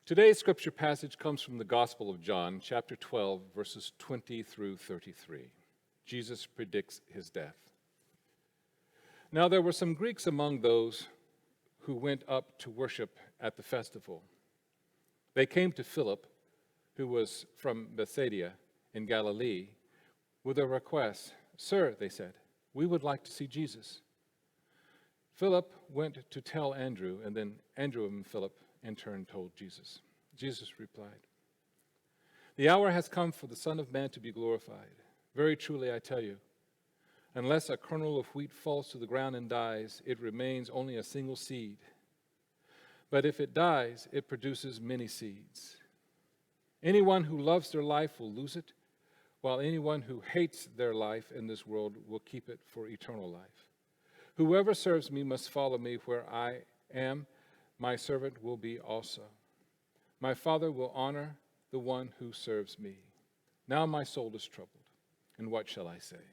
Today's scripture passage comes from the Gospel of John, chapter 12, verses 20 through 33. Jesus predicts his death. Now there were some Greeks among those who went up to worship at the festival. They came to Philip, who was from Bethsaida in Galilee, with a request. "Sir," they said, "we would like to see Jesus." Philip went to tell Andrew, and then Andrew and Philip in turn told Jesus. Jesus replied, "The hour has come for the Son of Man to be glorified. Very truly I tell you, unless a kernel of wheat falls to the ground and dies, it remains only a single seed. But if it dies, it produces many seeds. Anyone who loves their life will lose it, while anyone who hates their life in this world will keep it for eternal life. Whoever serves me must follow me. Where I am, my servant will be also. My Father will honor the one who serves me. Now my soul is troubled, and what shall I say?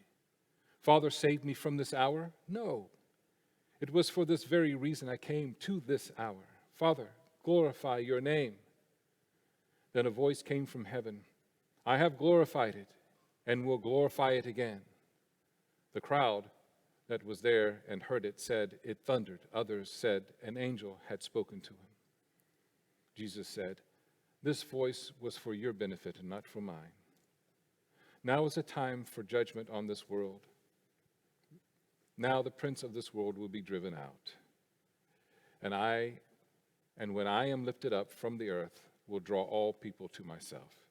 Father, save me from this hour? No. It was for this very reason I came to this hour. Father, glorify your name." Then a voice came from heaven. "I have glorified it, and will glorify it again." The crowd that was there and heard it said, "It thundered." Others said, "An angel had spoken to him." Jesus said, "This voice was for your benefit and not for mine. Now is the time for judgment on this world. Now the prince of this world will be driven out. And when I am lifted up from the earth, will draw all people to myself."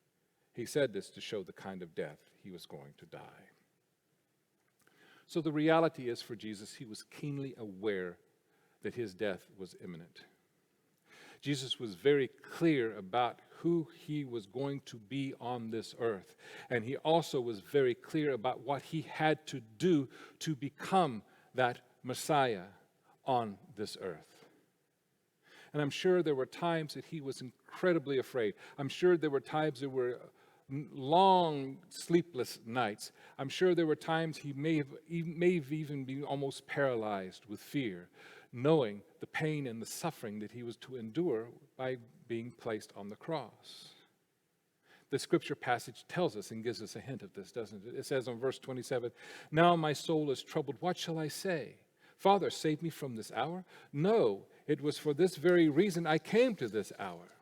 He said this to show the kind of death he was going to die. So the reality is, for Jesus, he was keenly aware that his death was imminent. Jesus was very clear about who he was going to be on this earth. And he also was very clear about what he had to do to become that Messiah on this earth. And I'm sure there were times that he was incredibly afraid. I'm sure there were times there were long sleepless nights. I'm sure there were times he may have even been almost paralyzed with fear, knowing the pain and the suffering that he was to endure by being placed on the cross. The scripture passage tells us and gives us a hint of this, doesn't it? It says in verse 27, "Now my soul is troubled. What shall I say? Father, save me from this hour? No, it was for this very reason I came to this hour."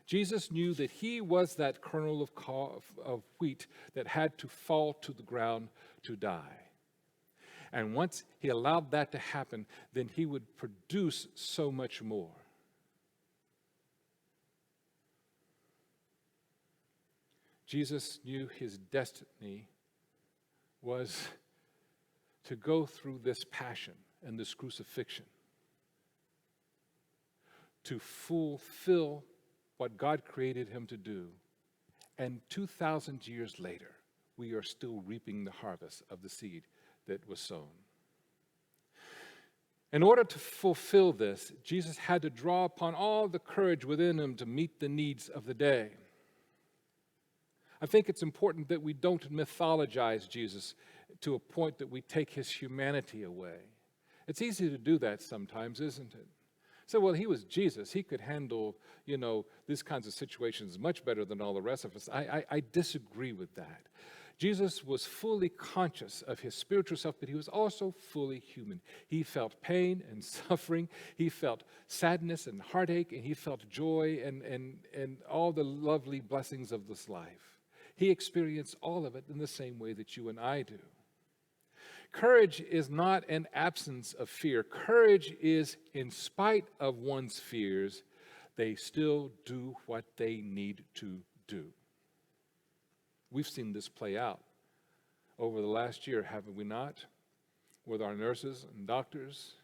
Jesus knew that he was that kernel of wheat that had to fall to the ground to die. And once he allowed that to happen, then he would produce so much more. Jesus knew his destiny was to go through this passion and this crucifixion, to fulfill what God created him to do. And 2,000 years later, we are still reaping the harvest of the seed that was sown. In order to fulfill this, Jesus had to draw upon all the courage within him to meet the needs of the day. I think it's important that we don't mythologize Jesus to a point that we take his humanity away. It's easy to do that sometimes, isn't it? So, well, he was Jesus. He could handle, these kinds of situations much better than all the rest of us. I disagree with that. Jesus was fully conscious of his spiritual self, but he was also fully human. He felt pain and suffering. He felt sadness and heartache, and he felt joy and all the lovely blessings of this life. He experienced all of it in the same way that you and I do. Courage is not an absence of fear. Courage is, in spite of one's fears, they still do what they need to do. We've seen this play out over the last year, haven't we not? With our nurses and doctors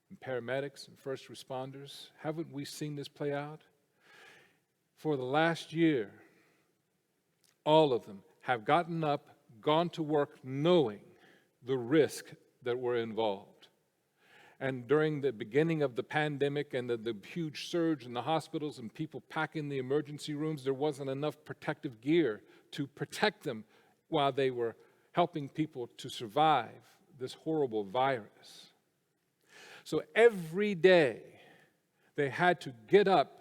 and paramedics and first responders. Haven't we seen this play out? For the last year, all of them have gotten up, gone to work knowing the risk that were involved. And during the beginning of the pandemic and the huge surge in the hospitals and people packing the emergency rooms, there wasn't enough protective gear to protect them while they were helping people to survive this horrible virus. So every day they had to get up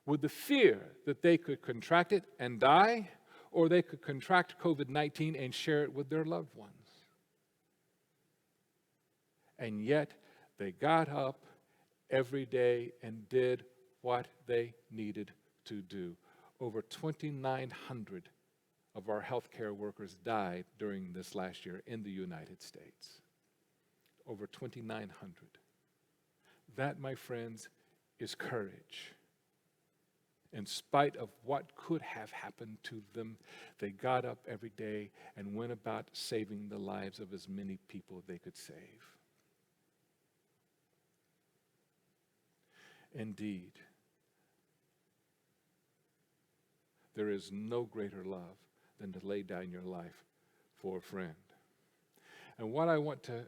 with the fear that they could contract it and die, or they could contract COVID-19 and share it with their loved ones. And yet, they got up every day and did what they needed to do. Over 2,900 of our healthcare workers died during this last year in the United States. Over 2,900. That, my friends, is courage. In spite of what could have happened to them, they got up every day and went about saving the lives of as many people they could save. Indeed, there is no greater love than to lay down your life for a friend. And what I want to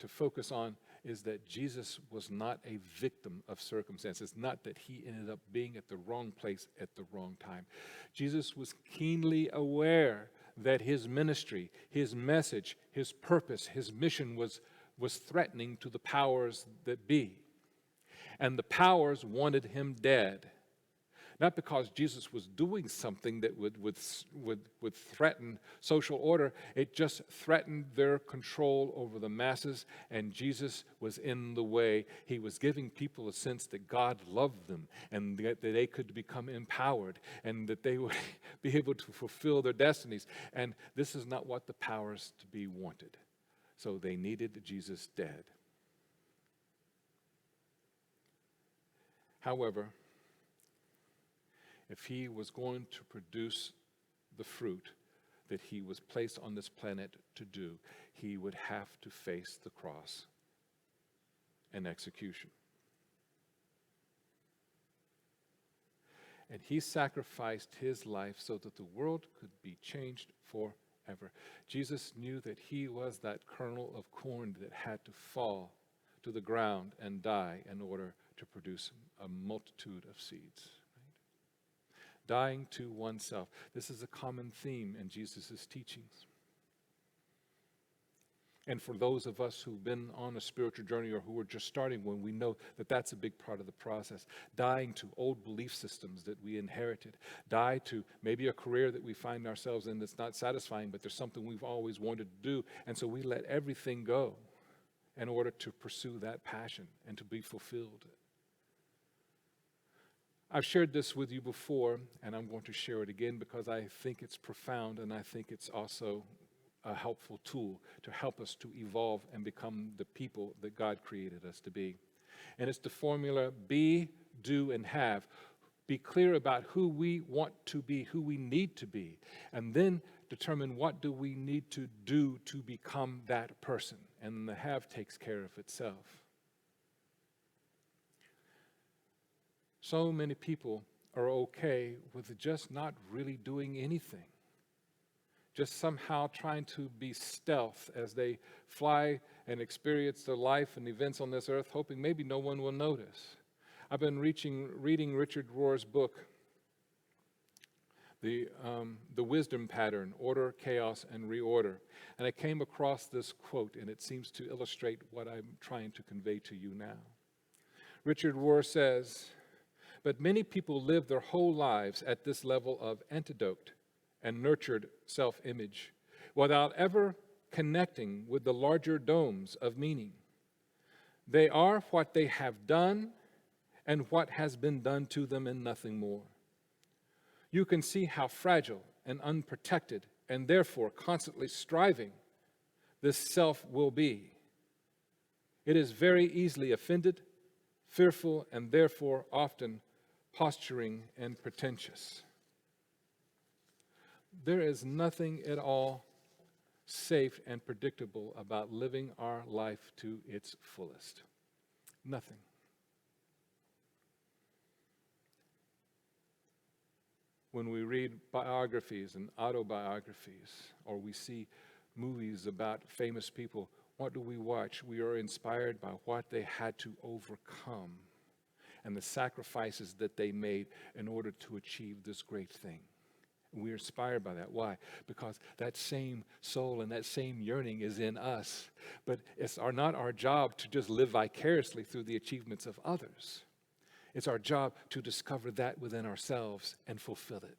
focus on is that Jesus was not a victim of circumstances, not that he ended up being at the wrong place at the wrong time. Jesus was keenly aware that his ministry, his message, his purpose, his mission was threatening to the powers that be. And the powers wanted him dead. Not because Jesus was doing something that would threaten social order. It just threatened their control over the masses, and Jesus was in the way. He was giving people a sense that God loved them, and that they could become empowered, and that they would be able to fulfill their destinies. And this is not what the powers to be wanted. So they needed Jesus dead. However, if he was going to produce the fruit that he was placed on this planet to do, he would have to face the cross and execution. And he sacrificed his life so that the world could be changed forever. Jesus knew that he was that kernel of corn that had to fall to the ground and die in order to produce a multitude of seeds. Dying to oneself. This is a common theme in Jesus' teachings. And for those of us who've been on a spiritual journey or who are just starting one, we know that that's a big part of the process. Dying to old belief systems that we inherited. Die to maybe a career that we find ourselves in that's not satisfying, but there's something we've always wanted to do. And so we let everything go in order to pursue that passion and to be fulfilled. I've shared this with you before, and I'm going to share it again because I think it's profound, and I think it's also a helpful tool to help us to evolve and become the people that God created us to be. And it's the formula: be, do, and have. Be clear about who we want to be, who we need to be, and then determine what do we need to do to become that person. And the have takes care of itself. So many people are okay with just not really doing anything. Just somehow trying to be stealth as they fly and experience their life and events on this earth, hoping maybe no one will notice. I've been reading Richard Rohr's book, The Wisdom Pattern, Order, Chaos, and Reorder. And I came across this quote, and it seems to illustrate what I'm trying to convey to you now. Richard Rohr says, "But many people live their whole lives at this level of antidote and nurtured self-image without ever connecting with the larger domes of meaning. They are what they have done and what has been done to them and nothing more. You can see how fragile and unprotected and therefore constantly striving this self will be. It is very easily offended, fearful, and therefore often posturing and pretentious. There is nothing at all safe and predictable about living our life to its fullest. Nothing. When we read biographies and autobiographies, or we see movies about famous people, what do we watch? We are inspired by what they had to overcome and the sacrifices that they made in order to achieve this great thing. We're inspired by that. Why? Because that same soul and that same yearning is in us. But it's not our job to just live vicariously through the achievements of others. It's our job to discover that within ourselves and fulfill it.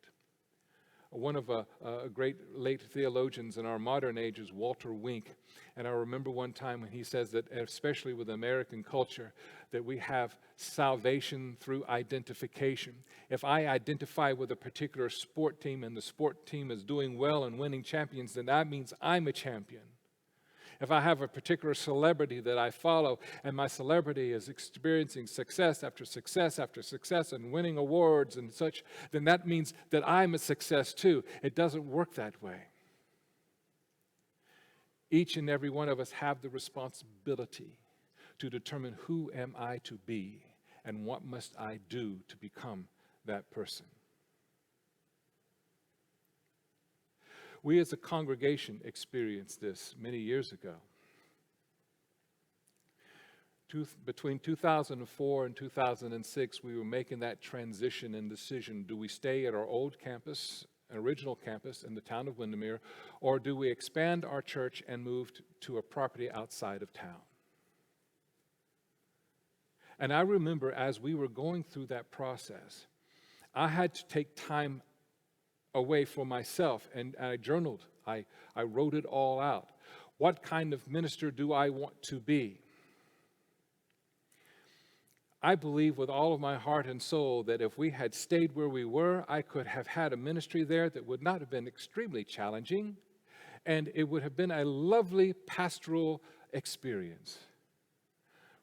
One of a great late theologians in our modern age is Walter Wink. And I remember one time when he says that, especially with American culture, that we have salvation through identification. If I identify with a particular sport team and the sport team is doing well and winning champions, then that means I'm a champion. If I have a particular celebrity that I follow and my celebrity is experiencing success after success after success and winning awards and such, then that means that I'm a success too. It doesn't work that way. Each and every one of us have the responsibility to determine who am I to be and what must I do to become that person. We as a congregation experienced this many years ago. Between 2004 and 2006, we were making that transition and decision. Do we stay at our old campus, original campus in the town of Windermere, or do we expand our church and move to a property outside of town? And I remember as we were going through that process, I had to take time away for myself, and I journaled. I wrote it all out. What kind of minister do I want to be? I believe with all of my heart and soul that if we had stayed where we were, I could have had a ministry there that would not have been extremely challenging, and it would have been a lovely pastoral experience.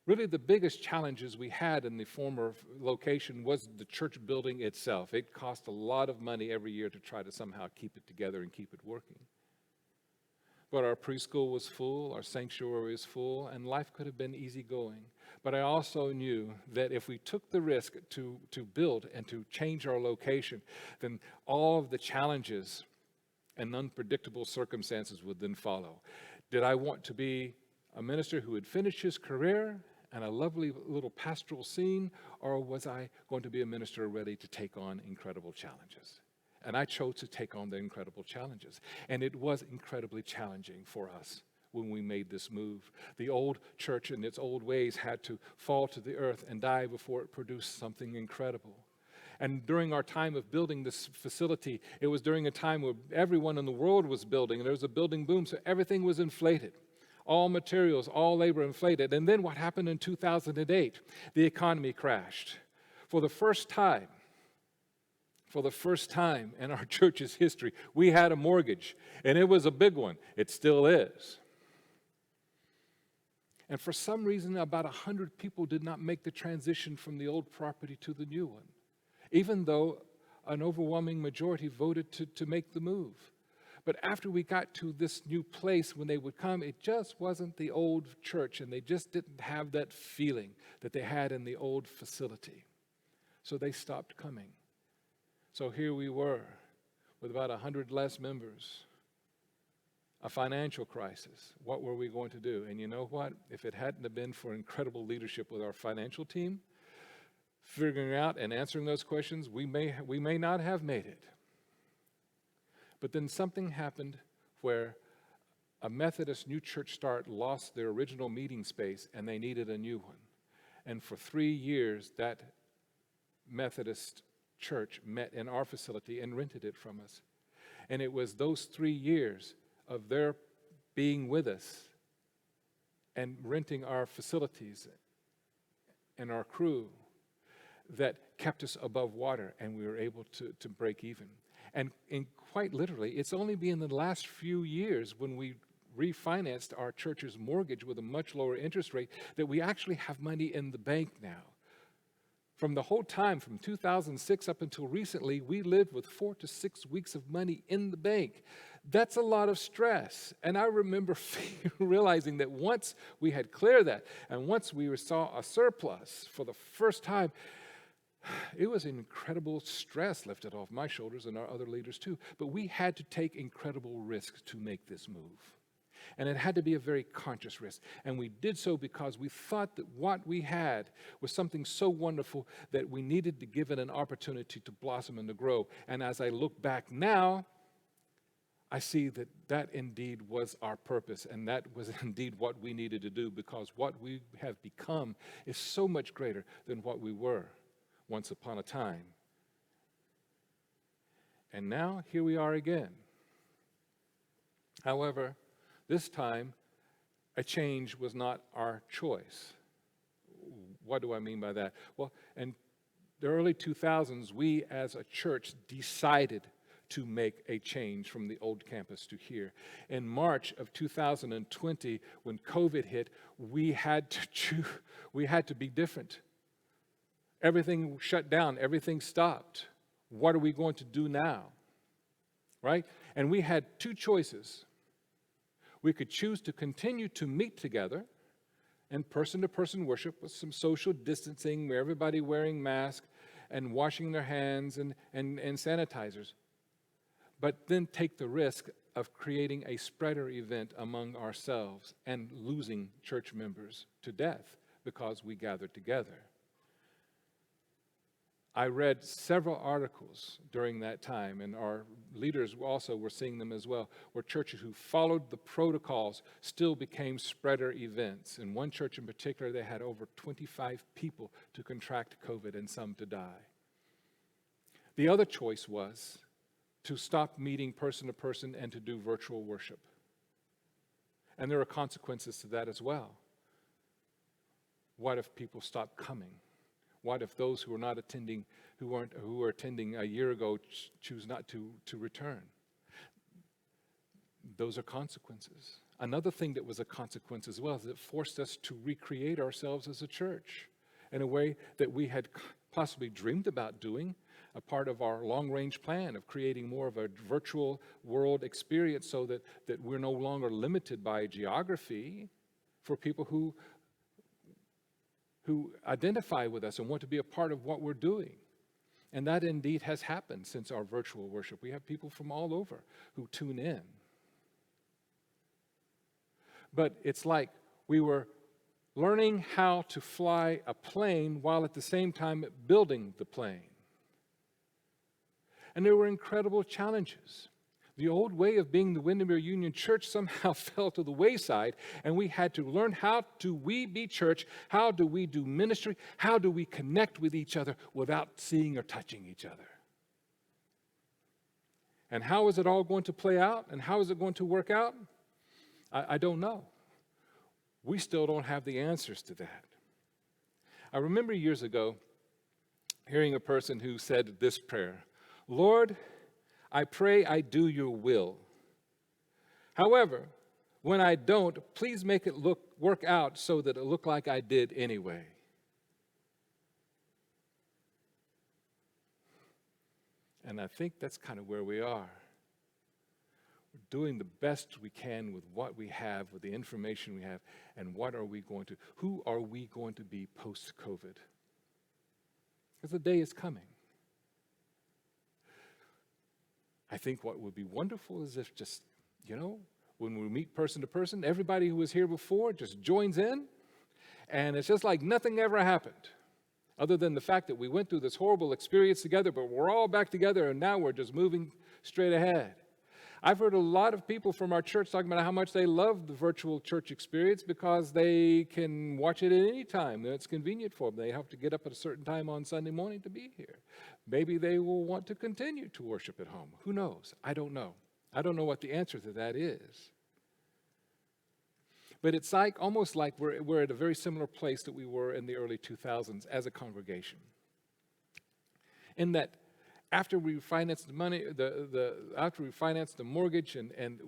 Really, the biggest challenges we had in the former location was the church building itself. It cost a lot of money every year to try to somehow keep it together and keep it working. But our preschool was full, our sanctuary was full, and life could have been easygoing. But I also knew that if we took the risk to build and to change our location, then all of the challenges and unpredictable circumstances would then follow. Did I want to be a minister who would finish his career and a lovely little pastoral scene, or was I going to be a minister ready to take on incredible challenges? And I chose to take on the incredible challenges. And it was incredibly challenging for us when we made this move. The old church in its old ways had to fall to the earth and die before it produced something incredible. And during our time of building this facility, it was during a time where everyone in the world was building, and there was a building boom, so everything was inflated. All materials, all labor inflated. And then what happened in 2008? The economy crashed. For the first time in our church's history, we had a mortgage, and it was a big one. It still is. And for some reason, about 100 people did not make the transition from the old property to the new one, even though an overwhelming majority voted to make the move. But after we got to this new place, when they would come, it just wasn't the old church, and they just didn't have that feeling that they had in the old facility. So they stopped coming. So here we were with about 100 less members, a financial crisis. What were we going to do? And you know what? If it hadn't have been for incredible leadership with our financial team, figuring out and answering those questions, we may not have made it. But then something happened where a Methodist new church start lost their original meeting space, and they needed a new one. And for 3 years, that Methodist church met in our facility and rented it from us. And it was those 3 years of their being with us and renting our facilities and our crew that kept us above water, and we were able to break even. And quite literally, it's only been the last few years when we refinanced our church's mortgage with a much lower interest rate that we actually have money in the bank now. From the whole time, from 2006 up until recently, we lived with 4 to 6 weeks of money in the bank. That's a lot of stress. And I remember realizing that once we had cleared that, and once we saw a surplus for the first time, it was incredible stress lifted off my shoulders and our other leaders too. But we had to take incredible risks to make this move. And it had to be a very conscious risk. And we did so because we thought that what we had was something so wonderful that we needed to give it an opportunity to blossom and to grow. And as I look back now, I see that that indeed was our purpose, and that was indeed what we needed to do, because what we have become is so much greater than what we were once upon a time. And now, here we are again. However, this time, a change was not our choice. What do I mean by that? Well, in the early 2000s, we as a church decided to make a change from the old campus to here. In March of 2020, when COVID hit, we had to be different. Everything shut down, everything stopped. What are we going to do now? Right? And we had two choices. We could choose to continue to meet together in person-to-person worship with some social distancing, where everybody wearing masks and washing their hands and sanitizers, but then take the risk of creating a spreader event among ourselves and losing church members to death because we gathered together. I read several articles during that time, and our leaders also were seeing them as well, where churches who followed the protocols still became spreader events. In one church in particular, they had over 25 people to contract COVID and some to die. The other choice was to stop meeting person to person and to do virtual worship. And there are consequences to that as well. What if people stop coming? What if those who are not attending, who were attending a year ago, choose not to return? Those are consequences. Another thing that was a consequence as well is it forced us to recreate ourselves as a church in a way that we had possibly dreamed about doing, a part of our long-range plan of creating more of a virtual world experience, so that we're no longer limited by geography for people who identify with us and want to be a part of what we're doing. And that indeed has happened since our virtual worship. We have people from all over who tune in. But it's like we were learning how to fly a plane while at the same time building the plane. And there were incredible challenges. The old way of being the Windermere Union Church somehow fell to the wayside, and we had to learn, how do we be church? How do we do ministry? How do we connect with each other without seeing or touching each other? And how is it all going to play out? And how is it going to work out? I don't know. We still don't have the answers to that. I remember years ago hearing a person who said this prayer: Lord, I pray I do your will. However, when I don't, please make it work out so that it look like I did anyway. And I think that's kind of where we are. We're doing the best we can with what we have, with the information we have, and who are we going to be post-COVID? Because the day is coming. I think what would be wonderful is if just, when we meet person to person, everybody who was here before just joins in, and it's just like nothing ever happened, other than the fact that we went through this horrible experience together, but we're all back together, and now we're just moving straight ahead. I've heard a lot of people from our church talking about how much they love the virtual church experience because they can watch it at any time. It's convenient for them. They have to get up at a certain time on Sunday morning to be here. Maybe they will want to continue to worship at home. Who knows? I don't know. I don't know what the answer to that is. But it's almost like we're at a very similar place that we were in the early 2000s as a congregation. In that, after we financed the money, after we financed the mortgage, and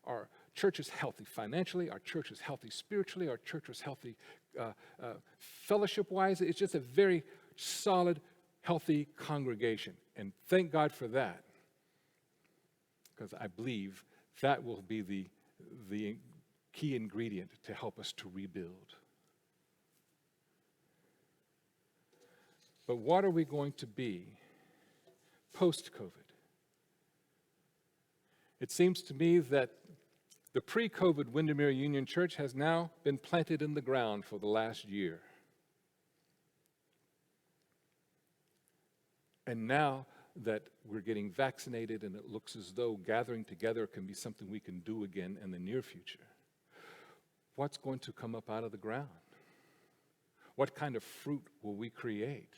our church is healthy financially, our church is healthy spiritually, our church is healthy fellowship-wise. It's just a very solid, healthy congregation, and thank God for that, because I believe that will be the key ingredient to help us to rebuild. But what are we going to be post-COVID? It seems to me that The pre-COVID Windermere Union Church has now been planted in the ground for the last year. And now that we're getting vaccinated and it looks as though gathering together can be something we can do again in the near future, what's going to come up out of the ground? What kind of fruit will we create?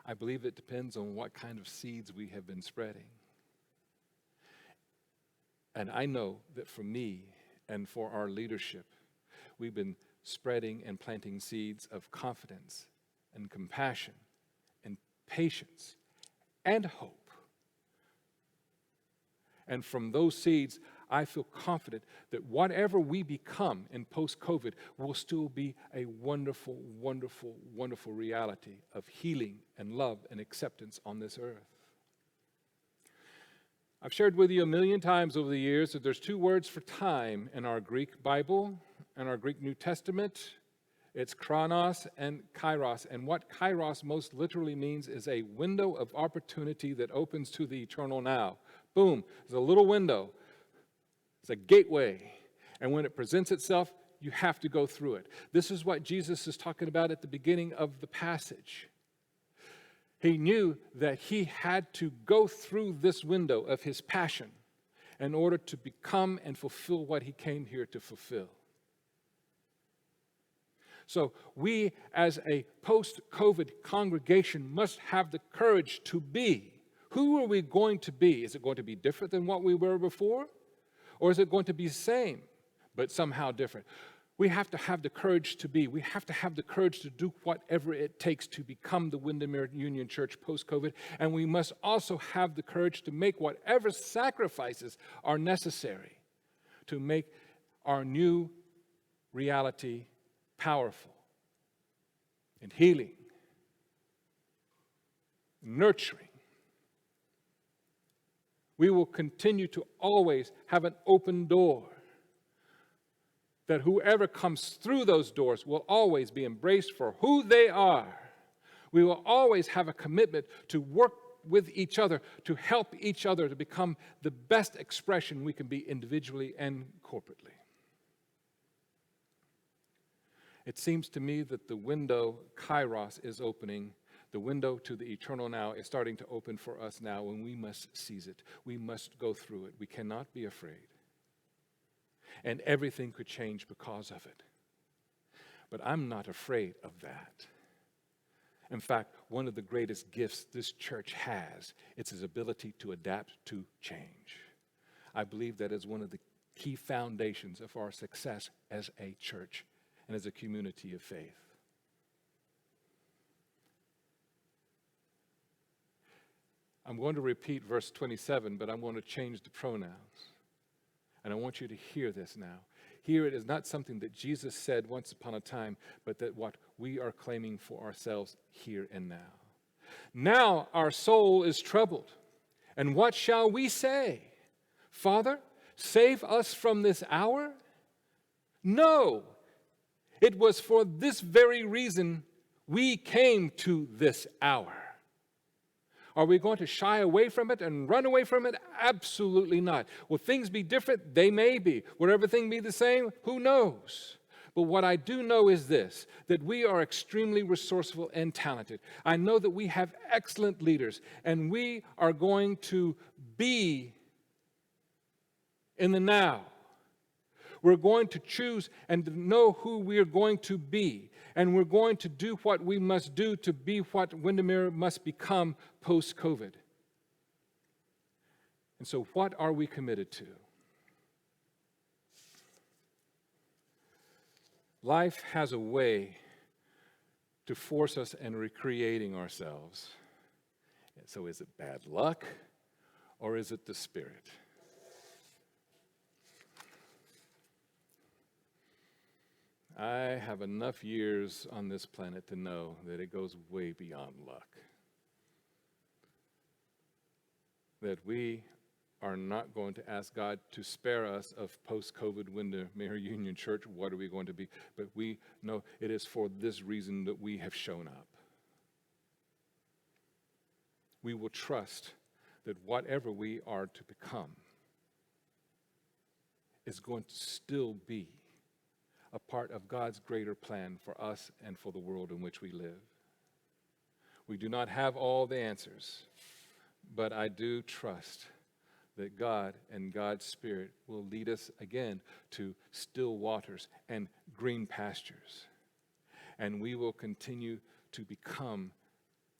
I believe it depends on what kind of seeds we have been spreading. And I know that for me and for our leadership, we've been spreading and planting seeds of confidence and compassion and patience and hope. And from those seeds, I feel confident that whatever we become in post-COVID will still be a wonderful, wonderful, wonderful reality of healing and love and acceptance on this earth. I've shared with you a million times over the years that there's two words for time in our Greek Bible and our Greek New Testament. It's chronos and kairos. And what kairos most literally means is a window of opportunity that opens to the eternal now. Boom, there's a little window. It's a gateway. And when it presents itself, you have to go through it. This is what Jesus is talking about at the beginning of the passage. He knew that he had to go through this window of his passion in order to become and fulfill what he came here to fulfill. So we, as a post-COVID congregation, must have the courage to be. Who are we going to be? Is it going to be different than what we were before? Or is it going to be the same, but somehow different? We have to have the courage to be. We have to have the courage to do whatever it takes to become the Windermere Union Church post-COVID. And we must also have the courage to make whatever sacrifices are necessary to make our new reality powerful and healing, nurturing. We will continue to always have an open door, that whoever comes through those doors will always be embraced for who they are. We will always have a commitment to work with each other, to help each other to become the best expression we can be individually and corporately. It seems to me that the window, kairos, is opening. The window to the eternal now is starting to open for us now, and we must seize it. We must go through it. We cannot be afraid. And everything could change because of it. But I'm not afraid of that. In fact, one of the greatest gifts this church has, it's its ability to adapt to change. I believe that is one of the key foundations of our success as a church and as a community of faith. I'm going to repeat verse 27, but I'm going to change the pronouns. And I want you to hear this now. Here it is not something that Jesus said once upon a time, but that what we are claiming for ourselves here and now. Now our soul is troubled. And what shall we say? Father, save us from this hour? No. It was for this very reason we came to this hour. Are we going to shy away from it and run away from it? Absolutely not. Will things be different? They may be. Will everything be the same? Who knows? But what I do know is this, that we are extremely resourceful and talented. I know that we have excellent leaders, and we are going to be in the now. We're going to choose and know who we are going to be. And we're going to do what we must do to be what Windermere must become post-COVID. And so what are we committed to? Life has a way to force us in recreating ourselves. So is it bad luck or is it the Spirit? I have enough years on this planet to know that it goes way beyond luck. That we are not going to ask God to spare us of post-COVID Windermere Union Church. What are we going to be? But we know it is for this reason that we have shown up. We will trust that whatever we are to become is going to still be a part of God's greater plan for us and for the world in which we live. We do not have all the answers, but I do trust that God and God's Spirit will lead us again to still waters and green pastures. And we will continue to become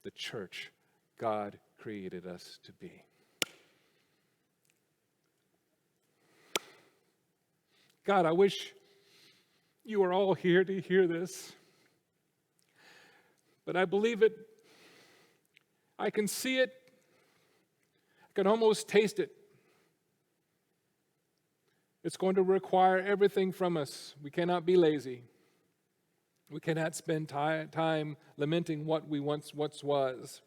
the church God created us to be. God, I wish you were all here to hear this, but I believe it. I can see it. I can almost taste it. It's going to require everything from us. We cannot be lazy. We cannot spend time lamenting what we once was.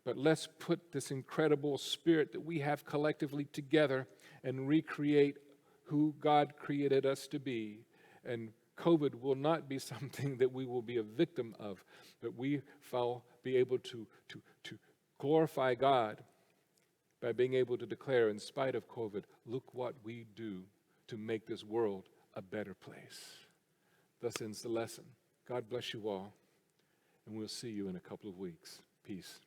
But let's put this incredible spirit that we have collectively together and recreate who God created us to be. And COVID will not be something that we will be a victim of, but we will be able to glorify God by being able to declare, in spite of COVID, look what we do to make this world a better place. Thus ends the lesson. God bless you all, and we'll see you in a couple of weeks. Peace.